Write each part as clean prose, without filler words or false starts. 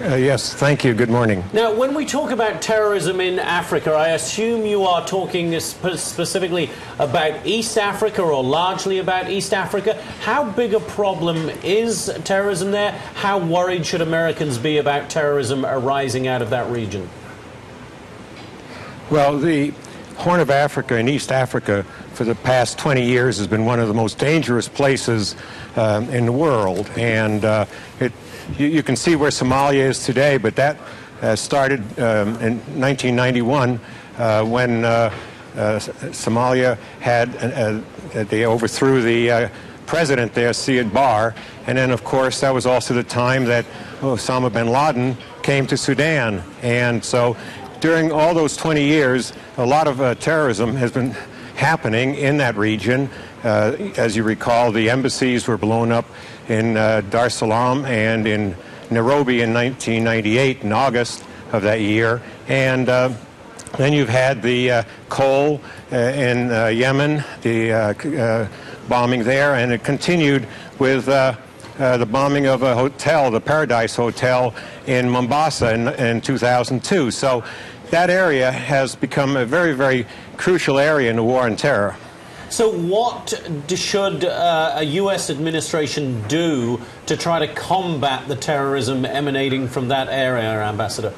Yes, thank you. Good morning. Now, when we talk about terrorism in Africa, I assume you are talking specifically about East Africa or largely about East Africa. How big a problem is terrorism there? How worried should Americans be about terrorism arising out of that region? Well, the Horn of Africa and East Africa for the past 20 years has been one of the most dangerous places in the world. And you can see where Somalia is today, but that started in 1991 when Somalia they overthrew the president there, Siad Barre. And then, of course, that was also the time that Osama bin Laden came to Sudan. And so during all those 20 years, a lot of terrorism has been happening in that region. As you recall, the embassies were blown up in Dar es Salaam and in Nairobi in 1998, in August of that year. And then you've had the coal in Yemen, the bombing there, and it continued with the bombing of a hotel, the Paradise Hotel in Mombasa in 2002. So that area has become a very, very crucial area in the war on terror. So what should a U.S. administration do to try to combat the terrorism emanating from that area, Ambassador?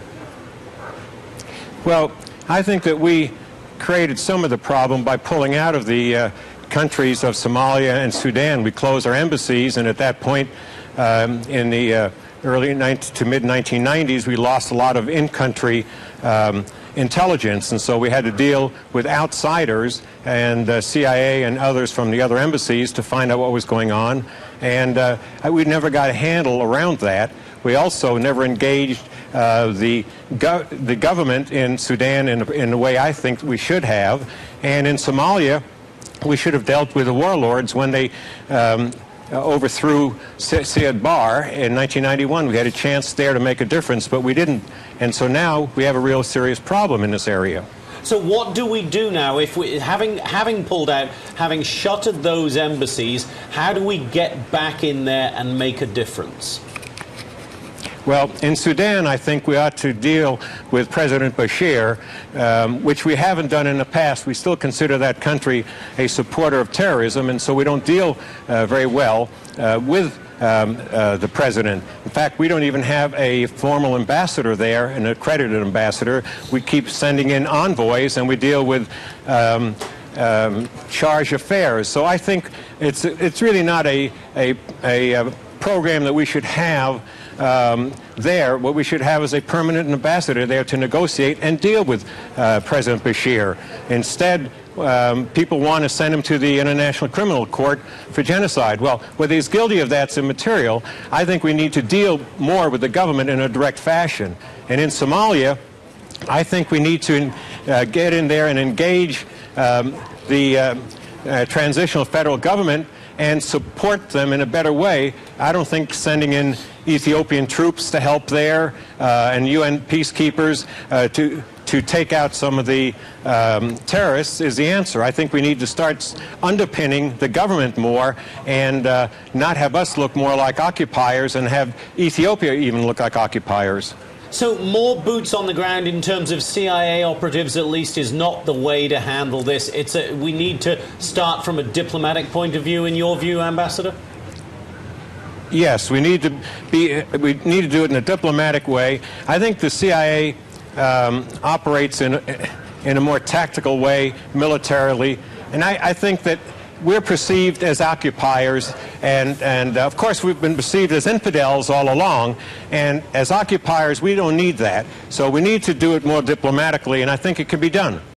Well, I think that we created some of the problem by pulling out of the countries of Somalia and Sudan. We closed our embassies, and at that point in the early to mid-1990s, we lost a lot of in-country intelligence, and so we had to deal with outsiders and CIA and others from the other embassies to find out what was going on, and we never got a handle around that. We also never engaged the government in Sudan in the way I think we should have, and in Somalia we should have dealt with the warlords when they overthrew Siad Barre in 1991. We had a chance there to make a difference, but we didn't. And so now we have a real serious problem in this area. So what do we do now if we, having pulled out, having shuttered those embassies, how do we get back in there and make a difference? Well, in Sudan, I think we ought to deal with President Bashir, which we haven't done in the past. We still consider that country a supporter of terrorism, and so we don't deal very well with the president. In fact, we don't even have a formal ambassador there, an accredited ambassador. We keep sending in envoys, and we deal with charge affairs. So I think it's really not a program that we should have there. What we should have is a permanent ambassador there to negotiate and deal with President Bashir. Instead, people want to send him to the International Criminal Court for genocide. Well, whether he's guilty of that's immaterial. I think we need to deal more with the government in a direct fashion. And in Somalia, I think we need to get in there and engage the transitional federal government and support them in a better way. I don't think sending in Ethiopian troops to help there and UN peacekeepers to take out some of the terrorists is the answer. I think we need to start underpinning the government more and not have us look more like occupiers and have Ethiopia even look like occupiers. So more boots on the ground in terms of CIA operatives at least is not the way to handle this. We need to start from a diplomatic point of view, in your view, Ambassador? Yes, we need to do it in a diplomatic way. I think the CIA operates in a more tactical way militarily, and I think that we're perceived as occupiers, and of course we've been perceived as infidels all along, and as occupiers we don't need that. So we need to do it more diplomatically, and I think it can be done.